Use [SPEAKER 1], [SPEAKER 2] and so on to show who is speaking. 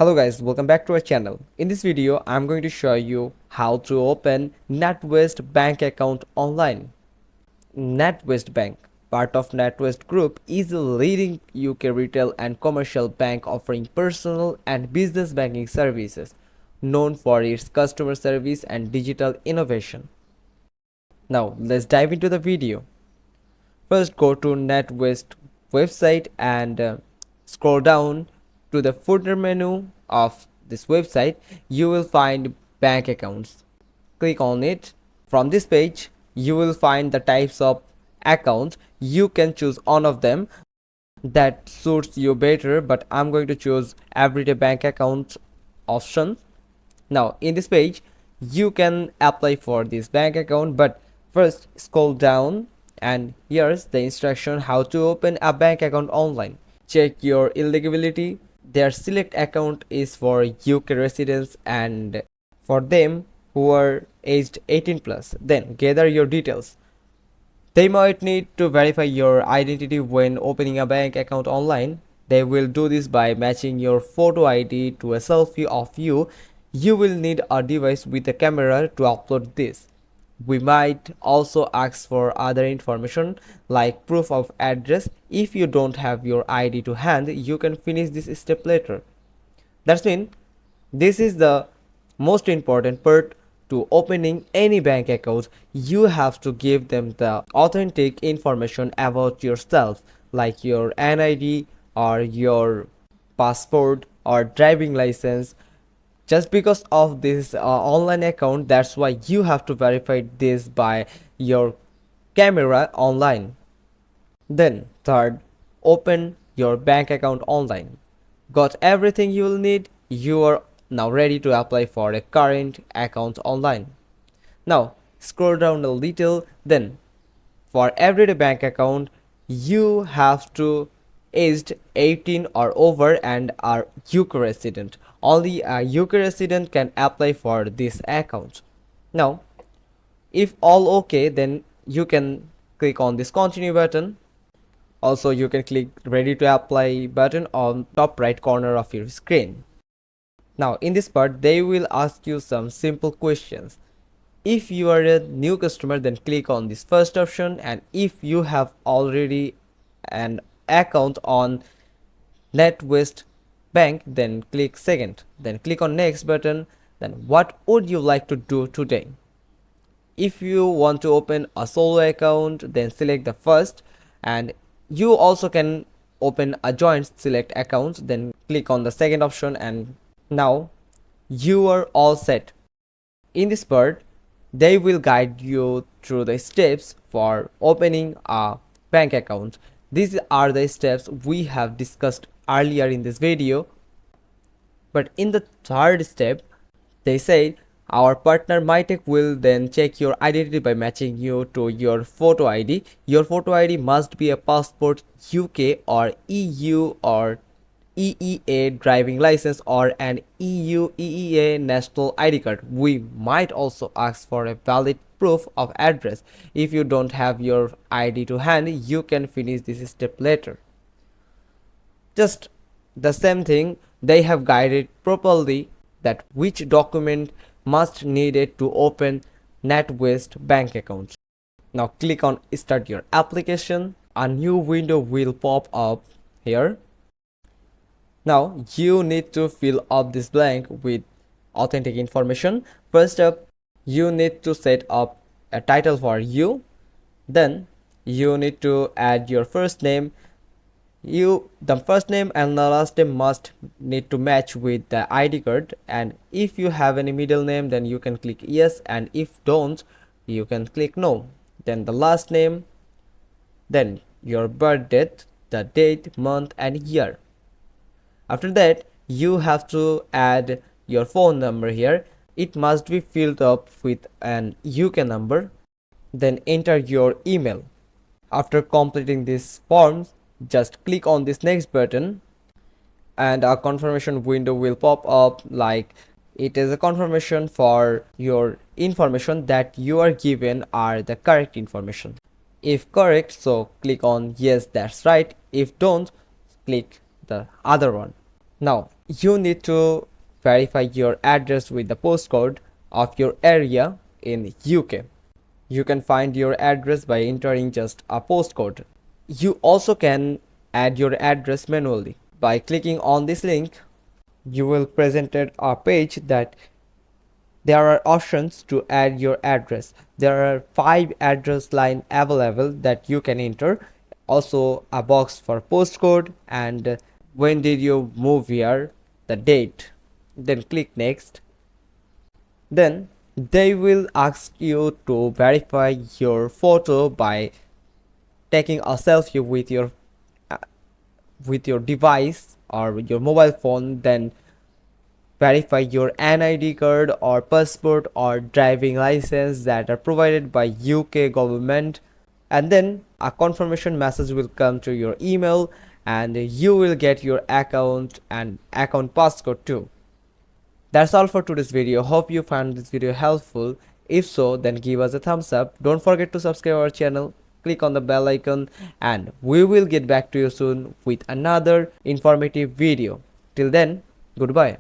[SPEAKER 1] Hello guys, welcome back to our channel. In this video, I'm going to show you how to open NatWest bank account online. NatWest Bank, part of NatWest Group, is a leading UK retail and commercial bank offering personal and business banking services, known for its customer service and digital innovation. Now, let's dive into the video. First, go to NatWest website and scroll down to the footer menu of this website. You will find bank accounts. Click on it. From this page, you will find the types of accounts. You can choose one of them that suits you better, but I'm going to choose everyday bank account option. Now, in this page, you can apply for this bank account, but first scroll down and here's the instruction how to open a bank account online. Check your eligibility. Their select account is for UK residents and for them who are aged 18 plus. Then gather your details. They might need to verify your identity when opening a bank account online. They will do this by matching your photo ID to a selfie of you. You will need a device with a camera to upload this. We might also ask for other information like proof of address. If you don't have your ID to hand, you can finish this step later. That's mean this is the most important part to opening any bank account. You have to give them the authentic information about yourself like your NID or your passport or driving license. Just because of this online account, that's why you have to verify this by your camera online. Then third, open your bank account online. Got everything you will need. You are now ready to apply for a current account online. Now scroll down a little. Then for everyday bank account, you have to aged 18 or over and are UK resident. Only a UK resident can apply for this account. Now, if all okay, then you can click on this continue button. Also, you can click ready to apply button on top right corner of your screen. Now, in this part, they will ask you some simple questions. If you are a new customer, then click on this first option, and if you have already an account on NatWest Bank, then click second. Then click on next button. Then what would you like to do today? If you want to open a solo account, then select the first, and you also can open a joint select account. Then click on the second option, and now you are all set. In this part, they will guide you through the steps for opening a bank account. These are the steps we have discussed earlier in this video. But in the third step, they said our partner MyTech will then check your identity by matching you to your photo ID. Your photo ID must be a passport, UK or EU or EEA driving license or an EU EEA national ID card. We might also ask for a valid proof of address. If you don't have your ID to hand, you can finish this step later. Just the same thing, they have guided properly that which document must needed to open NatWest bank account. Now click on start your application. A new window will pop up here. Now you need to fill up this blank with authentic information. First up, you need to set up a title for you. Then you need to add your first name. The first name and the last name must need to match with the ID card, and if you have any middle name, then you can click yes, and if don't, you can click no. Then the last name, then your birth date, the date, month and year. After that, you have to add your phone number here. It must be filled up with an UK number. Then enter your email. After completing these forms, just click on this next button and a confirmation window will pop up. Like, it is a confirmation for your information that you are given are the correct information. If correct, so click on yes, that's right. If don't, click the other one. Now you need to verify your address with the postcode of your area in UK. You can find your address by entering just a postcode. You also can add your address manually. By clicking on this link, you will presented a page that there are options to add your address. There are 5 address line available that you can enter. Also a box for postcode and when did you move here, the date. Then click next. Then they will ask you to verify your photo by taking a selfie uh, with your device or your mobile phone. Then verify your NID card or passport or driving license that are provided by UK government, and then a confirmation message will come to your email and you will get your account and account passcode too. That's all for today's video. Hope you found this video helpful. If so, then give us a thumbs up. Don't forget to subscribe our channel, click on the bell icon, and we will get back to you soon with another informative video. Till then, goodbye.